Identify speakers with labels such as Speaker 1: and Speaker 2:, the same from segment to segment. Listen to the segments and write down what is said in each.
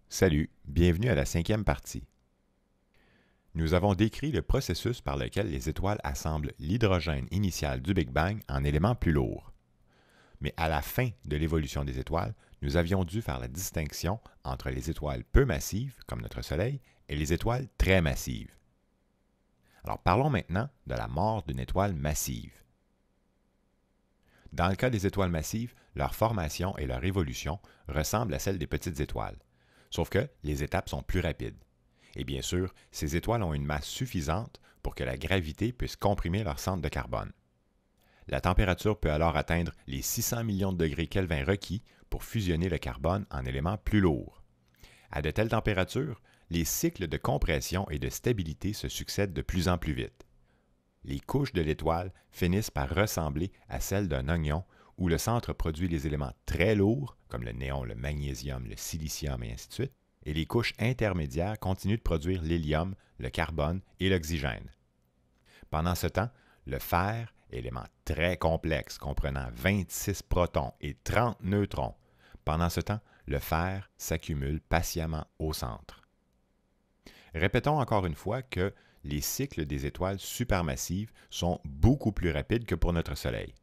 Speaker 1: Salut, bienvenue à la 5e partie. Nous avons décrit le processus par lequel les étoiles assemblent l'hydrogène initial du Big Bang en éléments plus lourds. Mais à la fin de l'évolution des étoiles, nous avions dû faire la distinction entre les étoiles peu massives, comme notre Soleil, et les étoiles très massives. Alors parlons maintenant de la mort d'une étoile massive. Dans le cas des étoiles massives, leur formation et leur évolution ressemblent à celles des petites étoiles, sauf que les étapes sont plus rapides. Et bien sûr, ces étoiles ont une masse suffisante pour que la gravité puisse comprimer leur centre de carbone. La température peut alors atteindre les 600 millions de degrés Kelvin requis pour fusionner le carbone en éléments plus lourds. À de telles températures, les cycles de compression et de stabilité se succèdent de plus en plus vite. Les couches de l'étoile finissent par ressembler à celles d'un oignon où le centre produit les éléments très lourds, comme le néon, le magnésium, le silicium et ainsi de suite, et les couches intermédiaires continuent de produire l'hélium, le carbone et l'oxygène. Pendant ce temps, le fer, élément très complexe comprenant 26 protons et 30 neutrons, pendant ce temps, le fer s'accumule patiemment au centre. Répétons encore une fois que les cycles des étoiles supermassives sont beaucoup plus rapides que pour notre Soleil.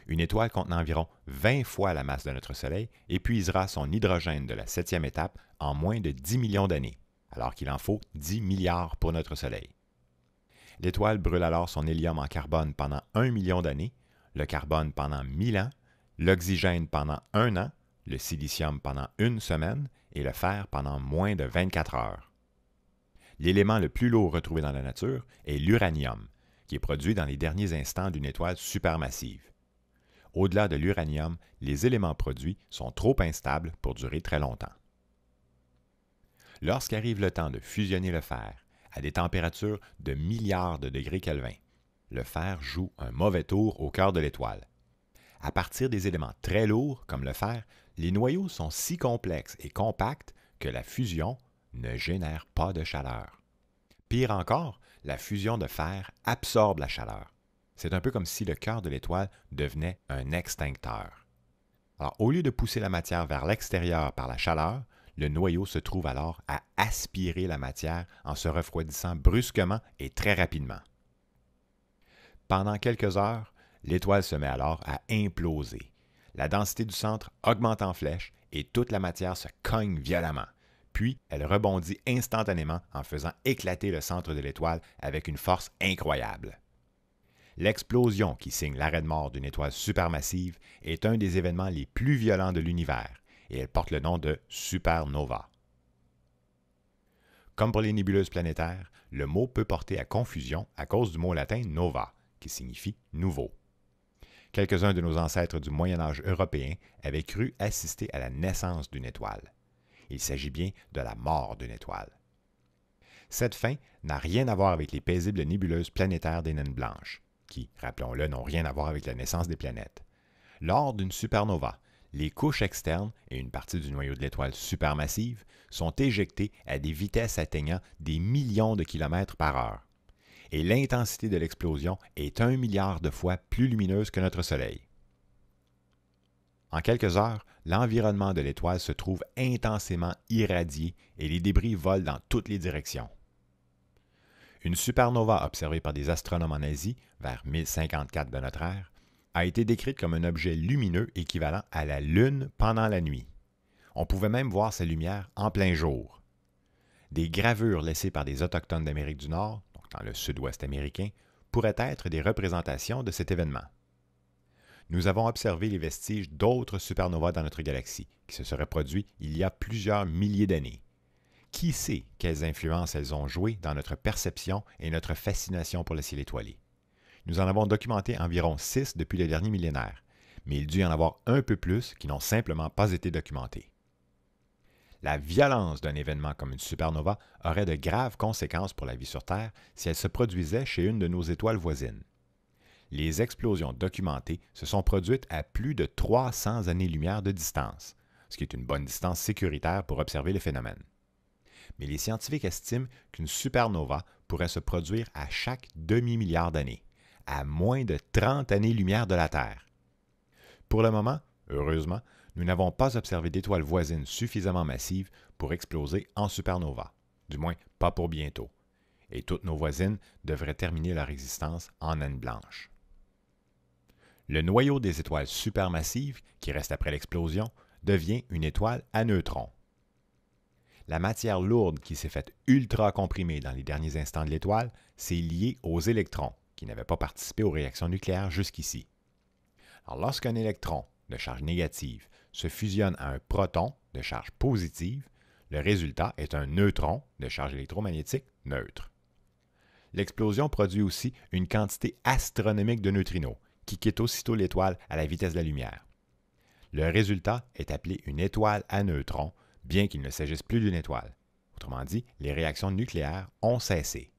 Speaker 1: Une étoile contenant environ 20 fois la masse de notre Soleil épuisera son hydrogène de la 7e étape en moins de 10 millions d'années, alors qu'il en faut 10 milliards pour notre Soleil. L'étoile brûle alors son hélium en carbone pendant 1 million d'années, le carbone pendant 1000 ans, l'oxygène pendant 1 an, le silicium pendant 1 semaine et le fer pendant moins de 24 heures. L'élément le plus lourd retrouvé dans la nature est l'uranium, qui est produit dans les derniers instants d'une étoile supermassive. Au-delà de l'uranium, les éléments produits sont trop instables pour durer très longtemps. Lorsqu'arrive le temps de fusionner le fer à des températures de milliards de degrés Kelvin, le fer joue un mauvais tour au cœur de l'étoile. À partir des éléments très lourds, comme le fer, les noyaux sont si complexes et compacts que la fusion ne génère pas de chaleur. Pire encore, la fusion de fer absorbe la chaleur. C'est un peu comme si le cœur de l'étoile devenait un extincteur. Alors, au lieu de pousser la matière vers l'extérieur par la chaleur, le noyau se trouve alors à aspirer la matière en se refroidissant brusquement et très rapidement. Pendant quelques heures, l'étoile se met alors à imploser. La densité du centre augmente en flèche et toute la matière se cogne violemment. Puis, elle rebondit instantanément en faisant éclater le centre de l'étoile avec une force incroyable. L'explosion qui signe l'arrêt de mort d'une étoile supermassive est un des événements les plus violents de l'univers et elle porte le nom de supernova. Comme pour les nébuleuses planétaires, le mot peut porter à confusion à cause du mot latin nova, qui signifie nouveau. Quelques-uns de nos ancêtres du Moyen Âge européen avaient cru assister à la naissance d'une étoile. Il s'agit bien de la mort d'une étoile. Cette fin n'a rien à voir avec les paisibles nébuleuses planétaires des naines blanches, qui, rappelons-le, n'ont rien à voir avec la naissance des planètes. Lors d'une supernova, les couches externes et une partie du noyau de l'étoile supermassive sont éjectées à des vitesses atteignant des millions de kilomètres par heure. Et l'intensité de l'explosion est 1 milliard de fois plus lumineuse que notre Soleil. En quelques heures, l'environnement de l'étoile se trouve intensément irradié et les débris volent dans toutes les directions. Une supernova observée par des astronomes en Asie, vers 1054 de notre ère, a été décrite comme un objet lumineux équivalent à la Lune pendant la nuit. On pouvait même voir sa lumière en plein jour. Des gravures laissées par des Autochtones d'Amérique du Nord, donc dans le sud-ouest américain, pourraient être des représentations de cet événement. Nous avons observé les vestiges d'autres supernovas dans notre galaxie, qui se seraient produits il y a plusieurs milliers d'années. Qui sait quelles influences elles ont joué dans notre perception et notre fascination pour le ciel étoilé? Nous en avons documenté environ 6 depuis le dernier millénaire, mais il dut y en avoir un peu plus qui n'ont simplement pas été documentés. La violence d'un événement comme une supernova aurait de graves conséquences pour la vie sur Terre si elle se produisait chez une de nos étoiles voisines. Les explosions documentées se sont produites à plus de 300 années-lumière de distance, ce qui est une bonne distance sécuritaire pour observer le phénomène. Mais les scientifiques estiment qu'une supernova pourrait se produire à chaque demi-milliard d'années, à moins de 30 années-lumière de la Terre. Pour le moment, heureusement, nous n'avons pas observé d'étoiles voisines suffisamment massives pour exploser en supernova, du moins pas pour bientôt, et toutes nos voisines devraient terminer leur existence en naine blanche. Le noyau des étoiles supermassives, qui reste après l'explosion, devient une étoile à neutrons. La matière lourde qui s'est faite ultra comprimée dans les derniers instants de l'étoile s'est liée aux électrons, qui n'avaient pas participé aux réactions nucléaires jusqu'ici. Alors, lorsqu'un électron de charge négative se fusionne à un proton de charge positive, le résultat est un neutron de charge électromagnétique neutre. L'explosion produit aussi une quantité astronomique de neutrinos, qui quittent aussitôt l'étoile à la vitesse de la lumière. Le résultat est appelé une étoile à neutrons, bien qu'il ne s'agisse plus d'une étoile. Autrement dit, les réactions nucléaires ont cessé.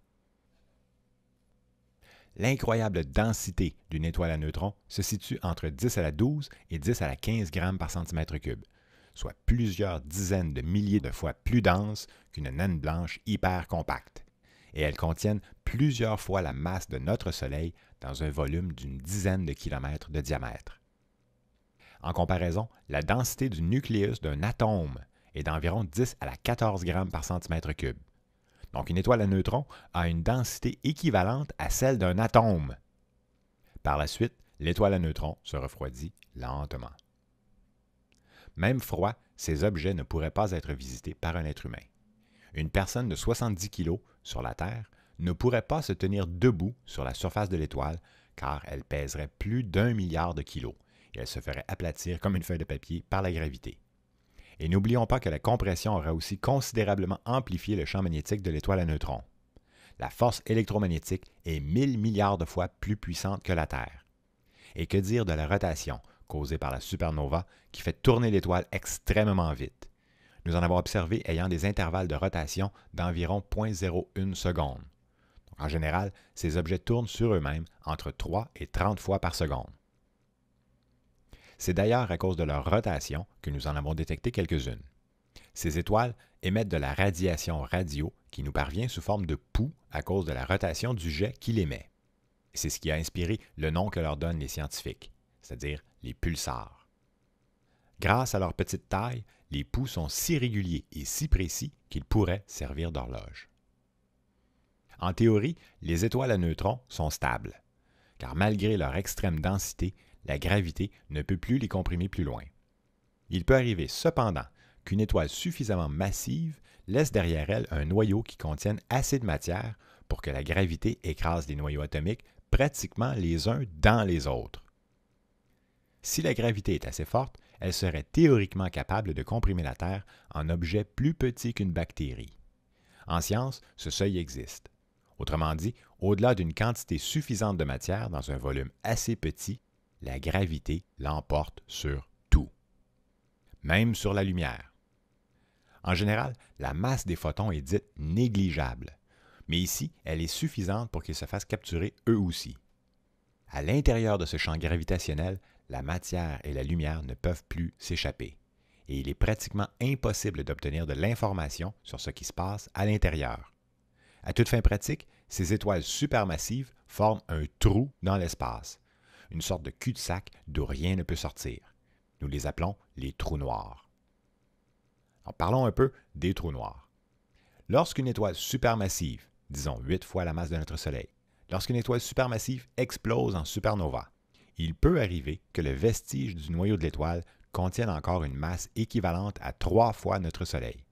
Speaker 1: L'incroyable densité d'une étoile à neutrons se situe entre 10 à la 12 et 10 à la 15 grammes par centimètre cube, soit plusieurs dizaines de milliers de fois plus dense qu'une naine blanche hyper compacte. Et elles contiennent plusieurs fois la masse de notre Soleil dans un volume d'une dizaine de kilomètres de diamètre. En comparaison, la densité du nucléus d'un atome est d'environ 10 à la 14 grammes par centimètre cube. Donc une étoile à neutrons a une densité équivalente à celle d'un atome. Par la suite, l'étoile à neutrons se refroidit lentement. Même froid, ces objets ne pourraient pas être visités par un être humain. Une personne de 70 kg sur la Terre ne pourrait pas se tenir debout sur la surface de l'étoile car elle pèserait plus d'1 milliard de kilos et elle se ferait aplatir comme une feuille de papier par la gravité. Et n'oublions pas que la compression aura aussi considérablement amplifié le champ magnétique de l'étoile à neutrons. La force électromagnétique est 1000 milliards de fois plus puissante que la Terre. Et que dire de la rotation causée par la supernova qui fait tourner l'étoile extrêmement vite? Nous en avons observé ayant des intervalles de rotation d'environ 0,01 seconde. En général, ces objets tournent sur eux-mêmes entre 3 et 30 fois par seconde. C'est d'ailleurs à cause de leur rotation que nous en avons détecté quelques-unes. Ces étoiles émettent de la radiation radio qui nous parvient sous forme de pouls à cause de la rotation du jet qui l'émet. C'est ce qui a inspiré le nom que leur donnent les scientifiques, c'est-à-dire les pulsars. Grâce à leur petite taille, les pouls sont si réguliers et si précis qu'ils pourraient servir d'horloge. En théorie, les étoiles à neutrons sont stables, car malgré leur extrême densité, la gravité ne peut plus les comprimer plus loin. Il peut arriver cependant qu'une étoile suffisamment massive laisse derrière elle un noyau qui contienne assez de matière pour que la gravité écrase les noyaux atomiques pratiquement les uns dans les autres. Si la gravité est assez forte, elle serait théoriquement capable de comprimer la Terre en objet plus petit qu'une bactérie. En science, ce seuil existe. Autrement dit, au-delà d'une quantité suffisante de matière dans un volume assez petit, la gravité l'emporte sur tout, même sur la lumière. En général, la masse des photons est dite négligeable, mais ici, elle est suffisante pour qu'ils se fassent capturer eux aussi. À l'intérieur de ce champ gravitationnel, la matière et la lumière ne peuvent plus s'échapper, et il est pratiquement impossible d'obtenir de l'information sur ce qui se passe à l'intérieur. À toute fin pratique, ces étoiles supermassives forment un trou dans l'espace, une sorte de cul-de-sac d'où rien ne peut sortir. Nous les appelons les trous noirs. Alors, parlons un peu des trous noirs. Lorsqu'une étoile supermassive, disons 8 fois la masse de notre Soleil, lorsqu'une étoile supermassive explose en supernova, il peut arriver que le vestige du noyau de l'étoile contienne encore une masse équivalente à 3 fois notre Soleil.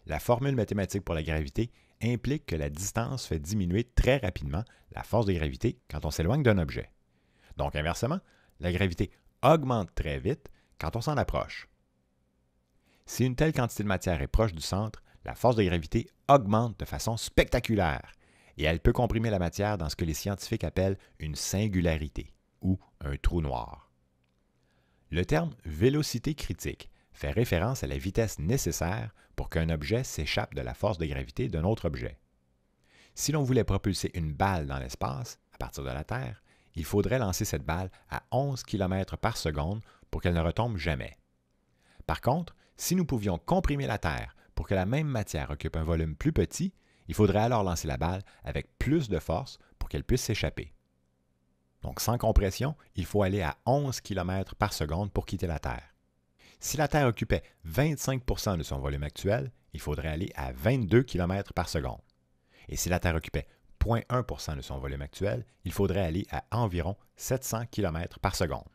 Speaker 1: La formule mathématique pour la gravité implique que la distance fait diminuer très rapidement la force de gravité quand on s'éloigne d'un objet. Donc, inversement, la gravité augmente très vite quand on s'en approche. Si une telle quantité de matière est proche du centre, la force de gravité augmente de façon spectaculaire et elle peut comprimer la matière dans ce que les scientifiques appellent une singularité ou un trou noir. Le terme « vélocité critique » fait référence à la vitesse nécessaire pour qu'un objet s'échappe de la force de gravité d'un autre objet. Si l'on voulait propulser une balle dans l'espace, à partir de la Terre, il faudrait lancer cette balle à 11 km par seconde pour qu'elle ne retombe jamais. Par contre, si nous pouvions comprimer la Terre pour que la même matière occupe un volume plus petit, il faudrait alors lancer la balle avec plus de force pour qu'elle puisse s'échapper. Donc sans compression, il faut aller à 11 km par seconde pour quitter la Terre. Si la Terre occupait 25 % de son volume actuel, il faudrait aller à 22 km par seconde. Et si la Terre occupait 0,1 % de son volume actuel, il faudrait aller à environ 700 km par seconde.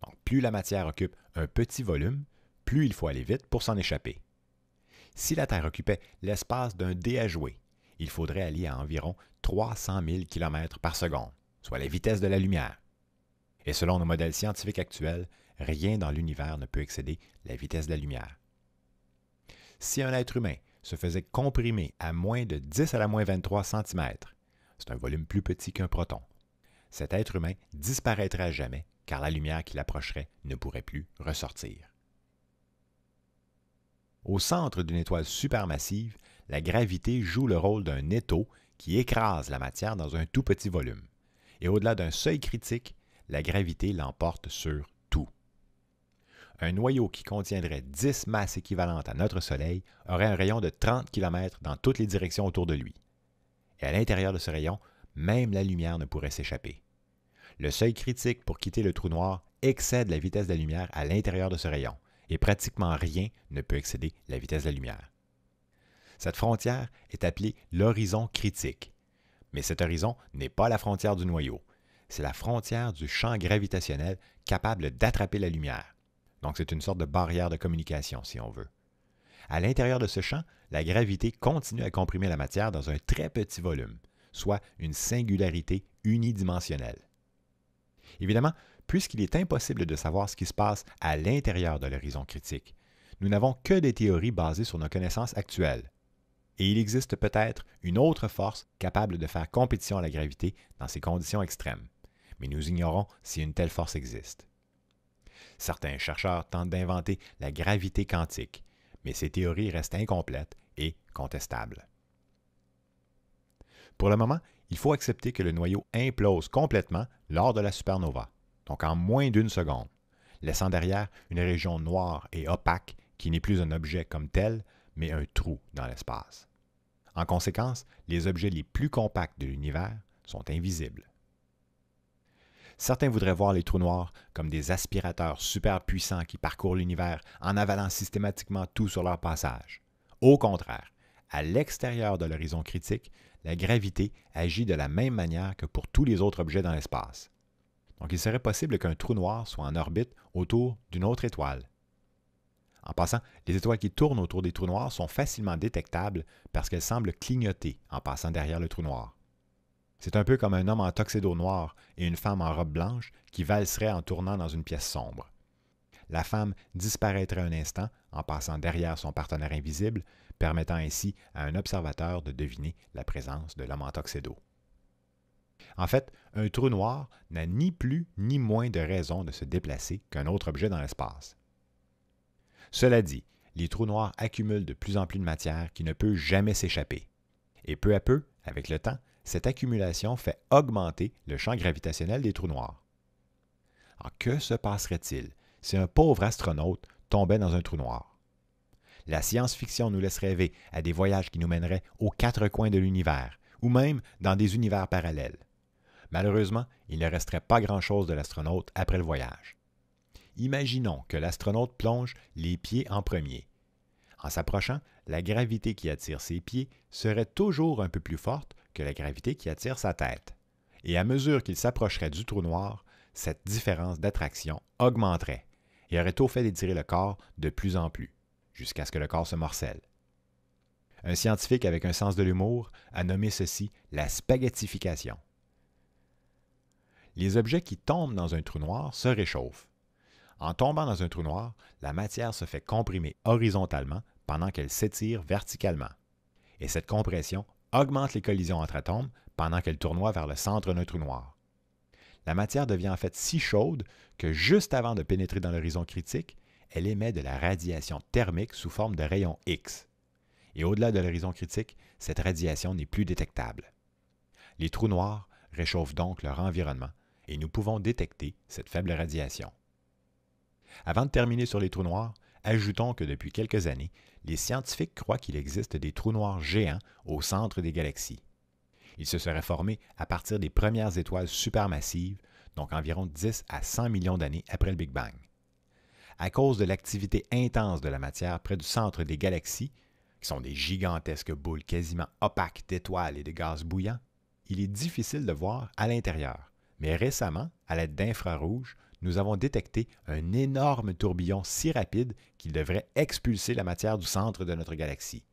Speaker 1: Donc, plus la matière occupe un petit volume, plus il faut aller vite pour s'en échapper. Si la Terre occupait l'espace d'un dé à jouer, il faudrait aller à environ 300 000 km par seconde, soit la vitesse de la lumière. Et selon nos modèles scientifiques actuels, rien dans l'univers ne peut excéder la vitesse de la lumière. Si un être humain se faisait comprimer à moins de 10 à la moins 23 cm, c'est un volume plus petit qu'un proton, cet être humain disparaîtrait à jamais car la lumière qui l'approcherait ne pourrait plus ressortir. Au centre d'une étoile supermassive, la gravité joue le rôle d'un étau qui écrase la matière dans un tout petit volume. Et au-delà d'un seuil critique, la gravité l'emporte sur tout. Un noyau qui contiendrait 10 masses équivalentes à notre Soleil aurait un rayon de 30 km dans toutes les directions autour de lui. Et à l'intérieur de ce rayon, même la lumière ne pourrait s'échapper. Le seuil critique pour quitter le trou noir excède la vitesse de la lumière à l'intérieur de ce rayon, et pratiquement rien ne peut excéder la vitesse de la lumière. Cette frontière est appelée l'horizon critique. Mais cet horizon n'est pas la frontière du noyau. C'est la frontière du champ gravitationnel capable d'attraper la lumière. Donc c'est une sorte de barrière de communication, si on veut. À l'intérieur de ce champ, la gravité continue à comprimer la matière dans un très petit volume, soit une singularité unidimensionnelle. Évidemment, puisqu'il est impossible de savoir ce qui se passe à l'intérieur de l'horizon critique, nous n'avons que des théories basées sur nos connaissances actuelles. Et il existe peut-être une autre force capable de faire compétition à la gravité dans ces conditions extrêmes, mais nous ignorons si une telle force existe. Certains chercheurs tentent d'inventer la gravité quantique, mais ces théories restent incomplètes et contestables. Pour le moment, il faut accepter que le noyau implose complètement lors de la supernova, donc en moins d'une seconde, laissant derrière une région noire et opaque qui n'est plus un objet comme tel, mais un trou dans l'espace. En conséquence, les objets les plus compacts de l'univers sont invisibles. Certains voudraient voir les trous noirs comme des aspirateurs super puissants qui parcourent l'univers en avalant systématiquement tout sur leur passage. Au contraire, à l'extérieur de l'horizon critique, la gravité agit de la même manière que pour tous les autres objets dans l'espace. Donc il serait possible qu'un trou noir soit en orbite autour d'une autre étoile. En passant, les étoiles qui tournent autour des trous noirs sont facilement détectables parce qu'elles semblent clignoter en passant derrière le trou noir. C'est un peu comme un homme en tuxedo noir et une femme en robe blanche qui valseraient en tournant dans une pièce sombre. La femme disparaîtrait un instant en passant derrière son partenaire invisible, permettant ainsi à un observateur de deviner la présence de l'homme en tuxedo. En fait, un trou noir n'a ni plus ni moins de raison de se déplacer qu'un autre objet dans l'espace. Cela dit, les trous noirs accumulent de plus en plus de matière qui ne peut jamais s'échapper. Et peu à peu, avec le temps, cette accumulation fait augmenter le champ gravitationnel des trous noirs. Alors, que se passerait-il si un pauvre astronaute tombait dans un trou noir? La science-fiction nous laisse rêver à des voyages qui nous mèneraient aux quatre coins de l'univers, ou même dans des univers parallèles. Malheureusement, il ne resterait pas grand-chose de l'astronaute après le voyage. Imaginons que l'astronaute plonge les pieds en premier. En s'approchant, la gravité qui attire ses pieds serait toujours un peu plus forte que la gravité qui attire sa tête. Et à mesure qu'il s'approcherait du trou noir, cette différence d'attraction augmenterait et aurait au fait d'étirer le corps de plus en plus, jusqu'à ce que le corps se morcelle. Un scientifique avec un sens de l'humour a nommé ceci la spaghettification. Les objets qui tombent dans un trou noir se réchauffent. En tombant dans un trou noir, la matière se fait comprimer horizontalement pendant qu'elle s'étire verticalement. Et cette compression augmente les collisions entre atomes pendant qu'elle tournoie vers le centre d'un trou noir. La matière devient en fait si chaude que juste avant de pénétrer dans l'horizon critique, elle émet de la radiation thermique sous forme de rayons X. Et au-delà de l'horizon critique, cette radiation n'est plus détectable. Les trous noirs réchauffent donc leur environnement et nous pouvons détecter cette faible radiation. Avant de terminer sur les trous noirs, ajoutons que depuis quelques années, les scientifiques croient qu'il existe des trous noirs géants au centre des galaxies. Il se serait formé à partir des premières étoiles supermassives, donc environ 10 à 100 millions d'années après le Big Bang. À cause de l'activité intense de la matière près du centre des galaxies, qui sont des gigantesques boules quasiment opaques d'étoiles et de gaz bouillants, il est difficile de voir à l'intérieur. Mais récemment, à l'aide d'infrarouges, nous avons détecté un énorme tourbillon si rapide qu'il devrait expulser la matière du centre de notre galaxie.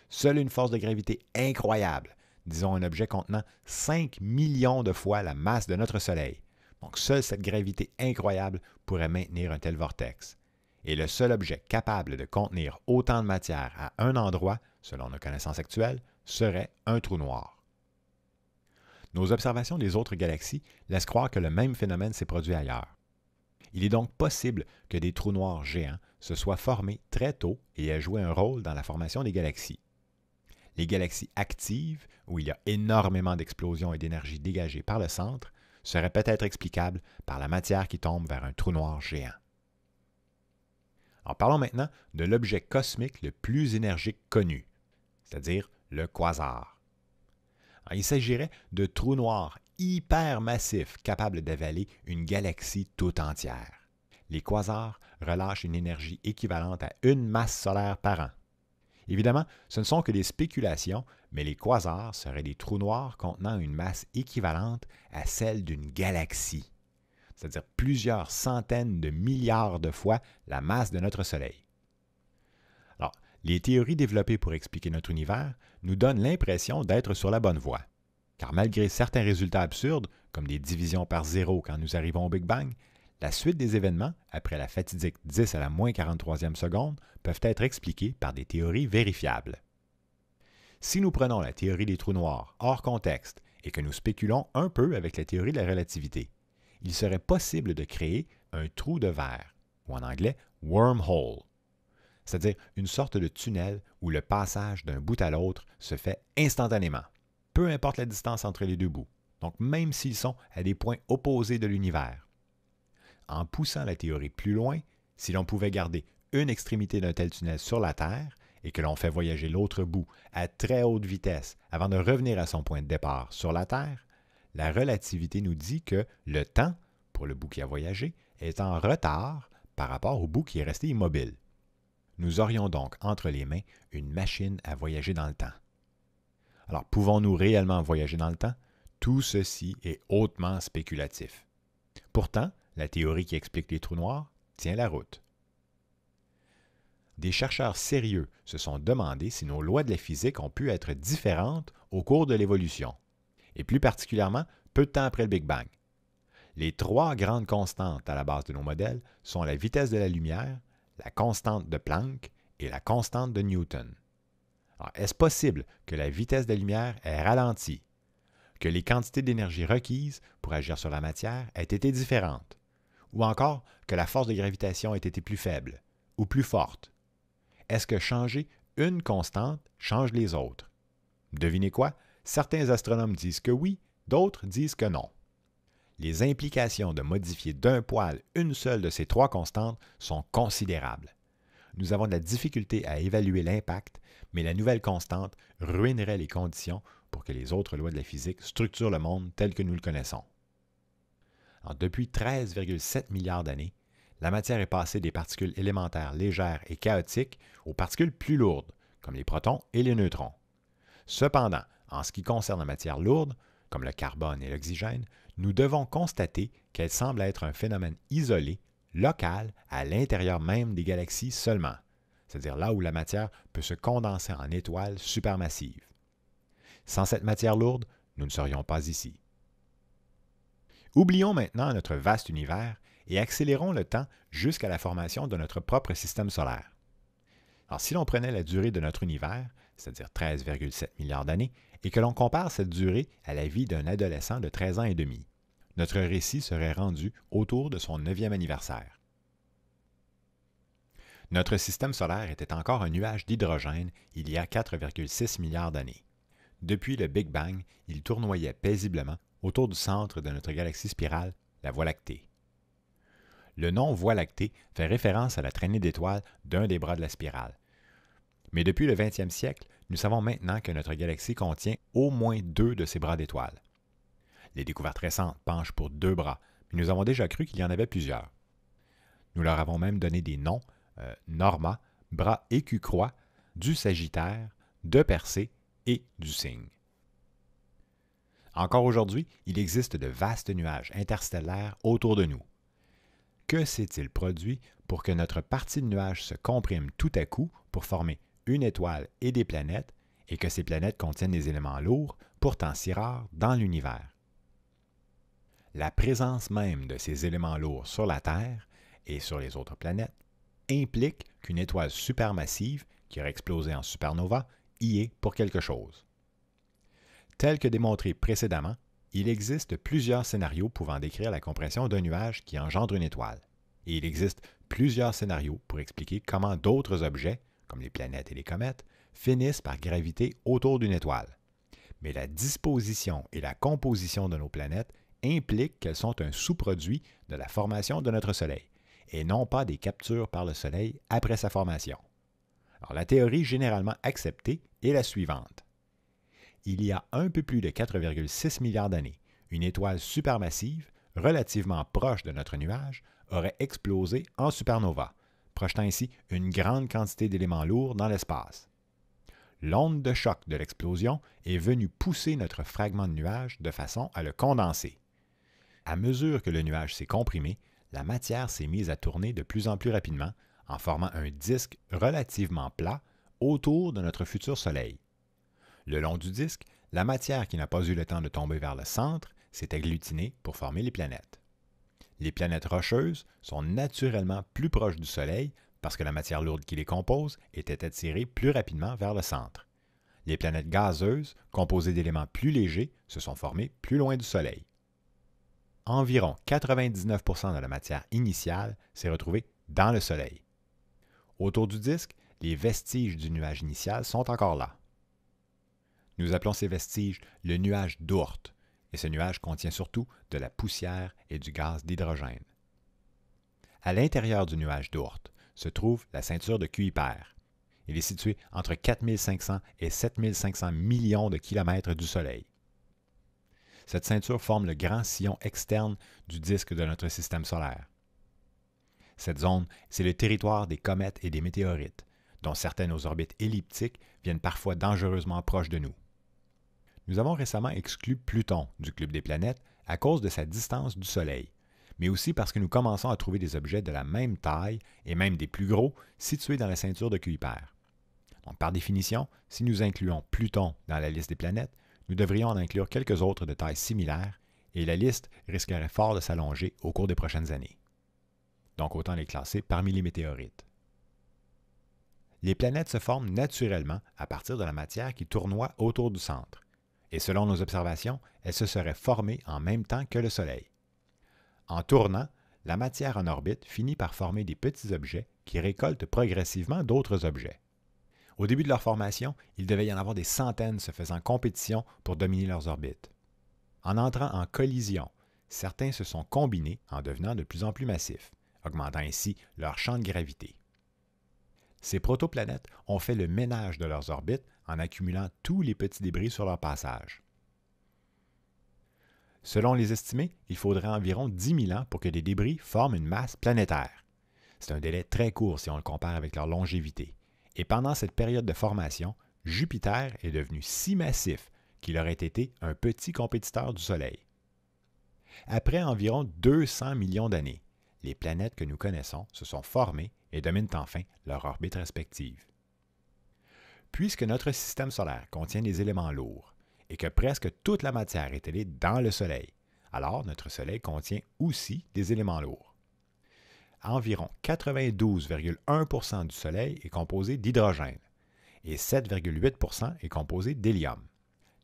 Speaker 1: Seule une force de gravité incroyable, disons un objet contenant 5 millions de fois la masse de notre Soleil. Donc seule cette gravité incroyable pourrait maintenir un tel vortex. Et le seul objet capable de contenir autant de matière à un endroit, selon nos connaissances actuelles, serait un trou noir. Nos observations des autres galaxies laissent croire que le même phénomène s'est produit ailleurs. Il est donc possible que des trous noirs géants se soient formés très tôt et aient joué un rôle dans la formation des galaxies. Les galaxies actives, où il y a énormément d'explosions et d'énergie dégagées par le centre, seraient peut-être explicables par la matière qui tombe vers un trou noir géant. Alors parlons maintenant de l'objet cosmique le plus énergique connu, c'est-à-dire le quasar. Alors, il s'agirait de trous noirs hypermassifs capables d'avaler une galaxie tout entière. Les quasars relâchent une énergie équivalente à une masse solaire par an. Évidemment, ce ne sont que des spéculations, mais les quasars seraient des trous noirs contenant une masse équivalente à celle d'une galaxie, c'est-à-dire plusieurs centaines de milliards de fois la masse de notre Soleil. Alors, les théories développées pour expliquer notre univers nous donnent l'impression d'être sur la bonne voie, car malgré certains résultats absurdes, comme des divisions par zéro quand nous arrivons au Big Bang, la suite des événements, après la fatidique 10 à la moins 43e seconde, peuvent être expliquées par des théories vérifiables. Si nous prenons la théorie des trous noirs hors contexte et que nous spéculons un peu avec la théorie de la relativité, il serait possible de créer un trou de verre, ou en anglais wormhole, c'est-à-dire une sorte de tunnel où le passage d'un bout à l'autre se fait instantanément, peu importe la distance entre les deux bouts, donc même s'ils sont à des points opposés de l'univers. En poussant la théorie plus loin, si l'on pouvait garder une extrémité d'un tel tunnel sur la Terre et que l'on fait voyager l'autre bout à très haute vitesse avant de revenir à son point de départ sur la Terre, la relativité nous dit que le temps, pour le bout qui a voyagé, est en retard par rapport au bout qui est resté immobile. Nous aurions donc entre les mains une machine à voyager dans le temps. Alors, pouvons-nous réellement voyager dans le temps? Tout ceci est hautement spéculatif. Pourtant, la théorie qui explique les trous noirs tient la route. Des chercheurs sérieux se sont demandé si nos lois de la physique ont pu être différentes au cours de l'évolution, et plus particulièrement peu de temps après le Big Bang. Les trois grandes constantes à la base de nos modèles sont la vitesse de la lumière, la constante de Planck et la constante de Newton. Alors, est-ce possible que la vitesse de la lumière ait ralenti, que les quantités d'énergie requises pour agir sur la matière aient été différentes, ou encore que la force de gravitation ait été plus faible ou plus forte? Est-ce que changer une constante change les autres? Devinez quoi? Certains astronomes disent que oui, d'autres disent que non. Les implications de modifier d'un poil une seule de ces trois constantes sont considérables. Nous avons de la difficulté à évaluer l'impact, mais la nouvelle constante ruinerait les conditions pour que les autres lois de la physique structurent le monde tel que nous le connaissons. Alors, depuis 13,7 milliards d'années, la matière est passée des particules élémentaires légères et chaotiques aux particules plus lourdes, comme les protons et les neutrons. Cependant, en ce qui concerne la matière lourde, comme le carbone et l'oxygène, nous devons constater qu'elle semble être un phénomène isolé, local, à l'intérieur même des galaxies seulement, c'est-à-dire là où la matière peut se condenser en étoiles supermassives. Sans cette matière lourde, nous ne serions pas ici. Oublions maintenant notre vaste univers et accélérons le temps jusqu'à la formation de notre propre système solaire. Alors, si l'on prenait la durée de notre univers, c'est-à-dire 13,7 milliards d'années, et que l'on compare cette durée à la vie d'un adolescent de 13 ans et demi, notre récit serait rendu autour de son 9e anniversaire. Notre système solaire était encore un nuage d'hydrogène il y a 4,6 milliards d'années. Depuis le Big Bang, il tournoyait paisiblement autour du centre de notre galaxie spirale, la Voie lactée. Le nom Voie lactée fait référence à la traînée d'étoiles d'un des bras de la spirale. Mais depuis le 20e siècle, nous savons maintenant que notre galaxie contient au moins 2 de ces bras d'étoiles. Les découvertes récentes penchent pour 2 bras, mais nous avons déjà cru qu'il y en avait plusieurs. Nous leur avons même donné des noms, Norma, bras écu-croix, du Sagittaire, de Persée et du Cygne. Encore aujourd'hui, il existe de vastes nuages interstellaires autour de nous. Que s'est-il produit pour que notre partie de nuage se comprime tout à coup pour former une étoile et des planètes, et que ces planètes contiennent des éléments lourds, pourtant si rares dans l'univers? La présence même de ces éléments lourds sur la Terre et sur les autres planètes implique qu'une étoile supermassive, qui aurait explosé en supernova, y est pour quelque chose. Tel que démontré précédemment, il existe plusieurs scénarios pouvant décrire la compression d'un nuage qui engendre une étoile. Et il existe plusieurs scénarios pour expliquer comment d'autres objets, comme les planètes et les comètes, finissent par graviter autour d'une étoile. Mais la disposition et la composition de nos planètes impliquent qu'elles sont un sous-produit de la formation de notre Soleil, et non pas des captures par le Soleil après sa formation. Alors, la théorie généralement acceptée est la suivante. Il y a un peu plus de 4,6 milliards d'années, une étoile supermassive, relativement proche de notre nuage, aurait explosé en supernova, projetant ainsi une grande quantité d'éléments lourds dans l'espace. L'onde de choc de l'explosion est venue pousser notre fragment de nuage de façon à le condenser. À mesure que le nuage s'est comprimé, la matière s'est mise à tourner de plus en plus rapidement, en formant un disque relativement plat autour de notre futur Soleil. Le long du disque, la matière qui n'a pas eu le temps de tomber vers le centre s'est agglutinée pour former les planètes. Les planètes rocheuses sont naturellement plus proches du Soleil parce que la matière lourde qui les compose était attirée plus rapidement vers le centre. Les planètes gazeuses, composées d'éléments plus légers, se sont formées plus loin du Soleil. Environ 99% de la matière initiale s'est retrouvée dans le Soleil. Autour du disque, les vestiges du nuage initial sont encore là. Nous appelons ces vestiges le nuage d'Oort, et ce nuage contient surtout de la poussière et du gaz d'hydrogène. À l'intérieur du nuage d'Oort se trouve la ceinture de Kuiper. Il est situé entre 4500 et 7500 millions de kilomètres du Soleil. Cette ceinture forme le grand sillon externe du disque de notre système solaire. Cette zone, c'est le territoire des comètes et des météorites, dont certaines aux orbites elliptiques viennent parfois dangereusement proches de nous. Nous avons récemment exclu Pluton du club des planètes à cause de sa distance du Soleil, mais aussi parce que nous commençons à trouver des objets de la même taille et même des plus gros situés dans la ceinture de Kuiper. Donc, par définition, si nous incluons Pluton dans la liste des planètes, nous devrions en inclure quelques autres de taille similaire et la liste risquerait fort de s'allonger au cours des prochaines années. Donc, autant les classer parmi les météorites. Les planètes se forment naturellement à partir de la matière qui tournoie autour du centre. Et selon nos observations, elles se seraient formées en même temps que le Soleil. En tournant, la matière en orbite finit par former des petits objets qui récoltent progressivement d'autres objets. Au début de leur formation, il devait y en avoir des centaines se faisant compétition pour dominer leurs orbites. En entrant en collision, certains se sont combinés en devenant de plus en plus massifs, augmentant ainsi leur champ de gravité. Ces protoplanètes ont fait le ménage de leurs orbites en accumulant tous les petits débris sur leur passage. Selon les estimés, il faudrait environ 10 000 ans pour que des débris forment une masse planétaire. C'est un délai très court si on le compare avec leur longévité. Et pendant cette période de formation, Jupiter est devenu si massif qu'il aurait été un petit compétiteur du Soleil. Après environ 200 millions d'années, les planètes que nous connaissons se sont formées et dominent enfin leur orbite respective. Puisque notre système solaire contient des éléments lourds et que presque toute la matière est allée dans le Soleil, alors notre Soleil contient aussi des éléments lourds. Environ 92,1% du Soleil est composé d'hydrogène et 7,8% est composé d'hélium.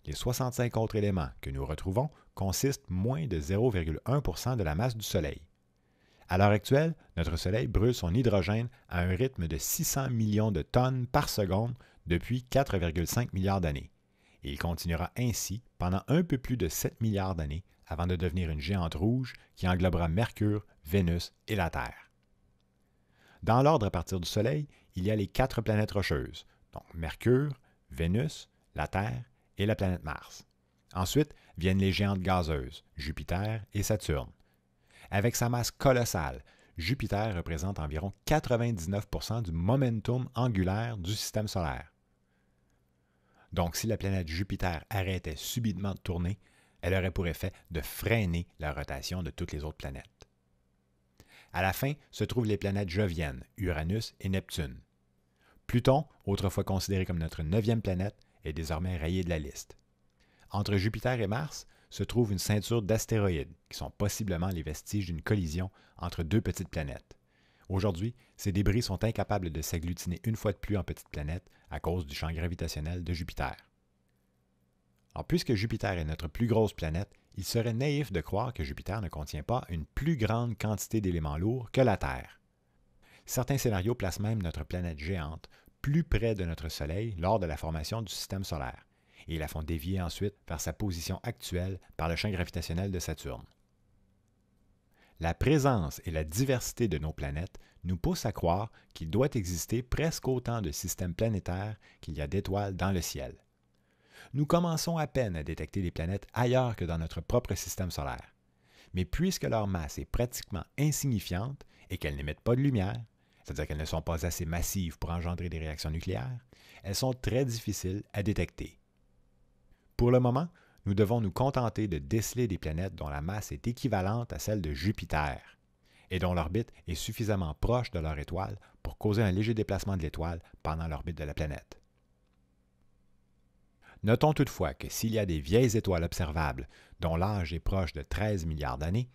Speaker 1: Les 65 autres éléments que nous retrouvons consistent moins de 0,1% de la masse du Soleil. À l'heure actuelle, notre Soleil brûle son hydrogène à un rythme de 600 millions de tonnes par seconde depuis 4,5 milliards d'années. Et il continuera ainsi pendant un peu plus de 7 milliards d'années avant de devenir une géante rouge qui englobera Mercure, Vénus et la Terre. Dans l'ordre à partir du Soleil, il y a les 4 planètes rocheuses, Donc Mercure, Vénus, la Terre et la planète Mars. Ensuite viennent les géantes gazeuses, Jupiter et Saturne. Avec sa masse colossale, Jupiter représente environ 99% du momentum angulaire du système solaire. Donc si la planète Jupiter arrêtait subitement de tourner, elle aurait pour effet de freiner la rotation de toutes les autres planètes. À la fin se trouvent les planètes joviennes, Uranus et Neptune. Pluton, autrefois considéré comme notre 9e planète, est désormais rayé de la liste. Entre Jupiter et Mars se trouve une ceinture d'astéroïdes, qui sont possiblement les vestiges d'une collision entre deux petites planètes. Aujourd'hui, ces débris sont incapables de s'agglutiner une fois de plus en petites planètes à cause du champ gravitationnel de Jupiter. Alors, puisque Jupiter est notre plus grosse planète, il serait naïf de croire que Jupiter ne contient pas une plus grande quantité d'éléments lourds que la Terre. Certains scénarios placent même notre planète géante plus près de notre Soleil lors de la formation du système solaire, et la font dévier ensuite vers sa position actuelle par le champ gravitationnel de Saturne. La présence et la diversité de nos planètes nous poussent à croire qu'il doit exister presque autant de systèmes planétaires qu'il y a d'étoiles dans le ciel. Nous commençons à peine à détecter des planètes ailleurs que dans notre propre système solaire. Mais puisque leur masse est pratiquement insignifiante et qu'elles n'émettent pas de lumière, c'est-à-dire qu'elles ne sont pas assez massives pour engendrer des réactions nucléaires, elles sont très difficiles à détecter. Pour le moment, nous devons nous contenter de déceler des planètes dont la masse est équivalente à celle de Jupiter et dont l'orbite est suffisamment proche de leur étoile pour causer un léger déplacement de l'étoile pendant l'orbite de la planète. Notons toutefois que s'il y a des vieilles étoiles observables dont l'âge est proche de 13 milliards d'années,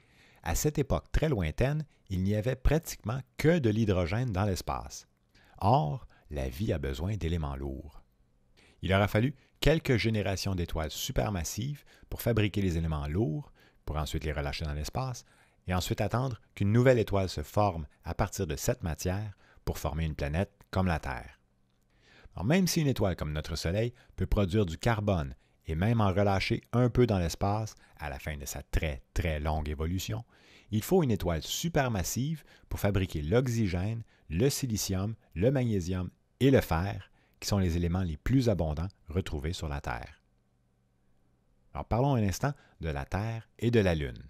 Speaker 1: à cette époque très lointaine, il n'y avait pratiquement que de l'hydrogène dans l'espace. Or, la vie a besoin d'éléments lourds. Il aura fallu quelques générations d'étoiles supermassives pour fabriquer les éléments lourds, pour ensuite les relâcher dans l'espace, et ensuite attendre qu'une nouvelle étoile se forme à partir de cette matière pour former une planète comme la Terre. Alors, même si une étoile comme notre Soleil peut produire du carbone et même en relâcher un peu dans l'espace à la fin de sa très très longue évolution, il faut une étoile supermassive pour fabriquer l'oxygène, le silicium, le magnésium et le fer, qui sont les éléments les plus abondants retrouvés sur la Terre. Alors parlons un instant de la Terre et de la Lune.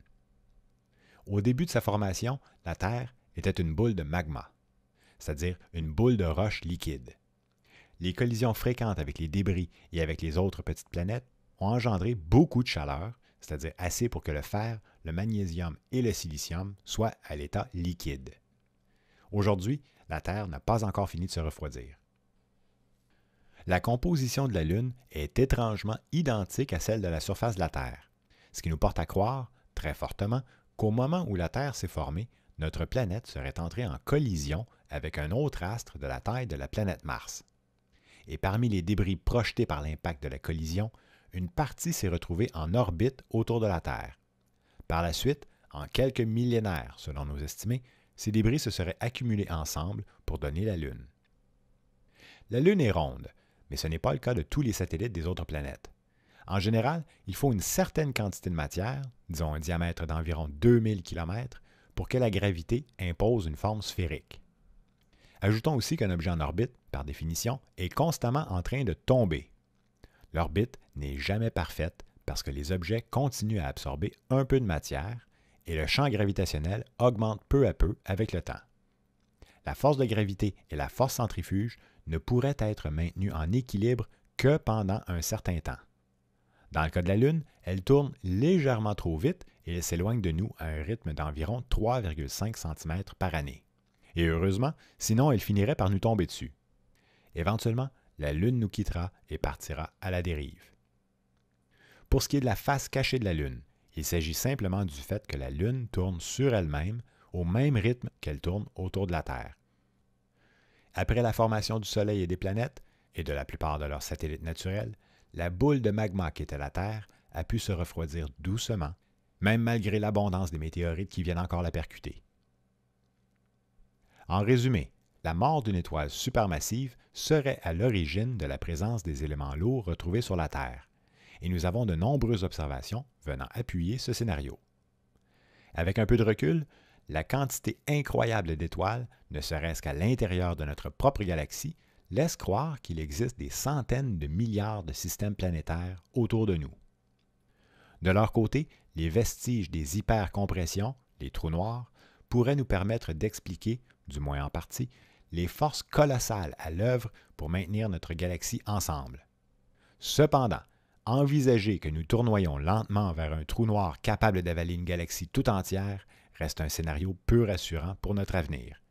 Speaker 1: Au début de sa formation, la Terre était une boule de magma, c'est-à-dire une boule de roche liquide. Les collisions fréquentes avec les débris et avec les autres petites planètes ont engendré beaucoup de chaleur, c'est-à-dire assez pour que le fer, le magnésium et le silicium soient à l'état liquide. Aujourd'hui, la Terre n'a pas encore fini de se refroidir. La composition de la Lune est étrangement identique à celle de la surface de la Terre, ce qui nous porte à croire, très fortement, qu'au moment où la Terre s'est formée, notre planète serait entrée en collision avec un autre astre de la taille de la planète Mars. Et parmi les débris projetés par l'impact de la collision, une partie s'est retrouvée en orbite autour de la Terre. Par la suite, en quelques millénaires selon nos estimés, ces débris se seraient accumulés ensemble pour donner la Lune. La Lune est ronde, mais ce n'est pas le cas de tous les satellites des autres planètes. En général, il faut une certaine quantité de matière, disons un diamètre d'environ 2000 km, pour que la gravité impose une forme sphérique. Ajoutons aussi qu'un objet en orbite, par définition, est constamment en train de tomber. L'orbite n'est jamais parfaite parce que les objets continuent à absorber un peu de matière et le champ gravitationnel augmente peu à peu avec le temps. La force de gravité et la force centrifuge ne pourraient être maintenues en équilibre que pendant un certain temps. Dans le cas de la Lune, elle tourne légèrement trop vite et elle s'éloigne de nous à un rythme d'environ 3,5 cm par année. Et heureusement, sinon elle finirait par nous tomber dessus. Éventuellement, la Lune nous quittera et partira à la dérive. Pour ce qui est de la face cachée de la Lune, il s'agit simplement du fait que la Lune tourne sur elle-même au même rythme qu'elle tourne autour de la Terre. Après la formation du Soleil et des planètes, et de la plupart de leurs satellites naturels, la boule de magma qui était la Terre a pu se refroidir doucement, même malgré l'abondance des météorites qui viennent encore la percuter. En résumé, la mort d'une étoile supermassive serait à l'origine de la présence des éléments lourds retrouvés sur la Terre, et nous avons de nombreuses observations venant appuyer ce scénario. Avec un peu de recul, la quantité incroyable d'étoiles, ne serait-ce qu'à l'intérieur de notre propre galaxie, laissent croire qu'il existe des centaines de milliards de systèmes planétaires autour de nous. De leur côté, les vestiges des hypercompressions, les trous noirs, pourraient nous permettre d'expliquer, du moins en partie, les forces colossales à l'œuvre pour maintenir notre galaxie ensemble. Cependant, envisager que nous tournoyons lentement vers un trou noir capable d'avaler une galaxie tout entière reste un scénario peu rassurant pour notre avenir.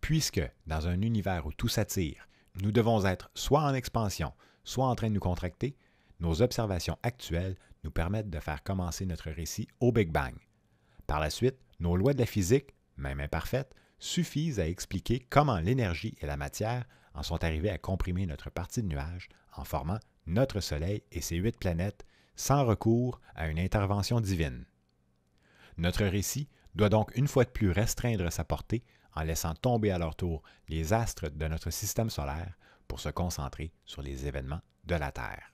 Speaker 1: Puisque, dans un univers où tout s'attire, nous devons être soit en expansion, soit en train de nous contracter, nos observations actuelles nous permettent de faire commencer notre récit au Big Bang. Par la suite, nos lois de la physique, même imparfaites, suffisent à expliquer comment l'énergie et la matière en sont arrivées à comprimer notre partie de nuage en formant notre Soleil et ses 8 planètes sans recours à une intervention divine. Notre récit doit donc une fois de plus restreindre sa portée en laissant tomber à leur tour les astres de notre système solaire pour se concentrer sur les événements de la Terre.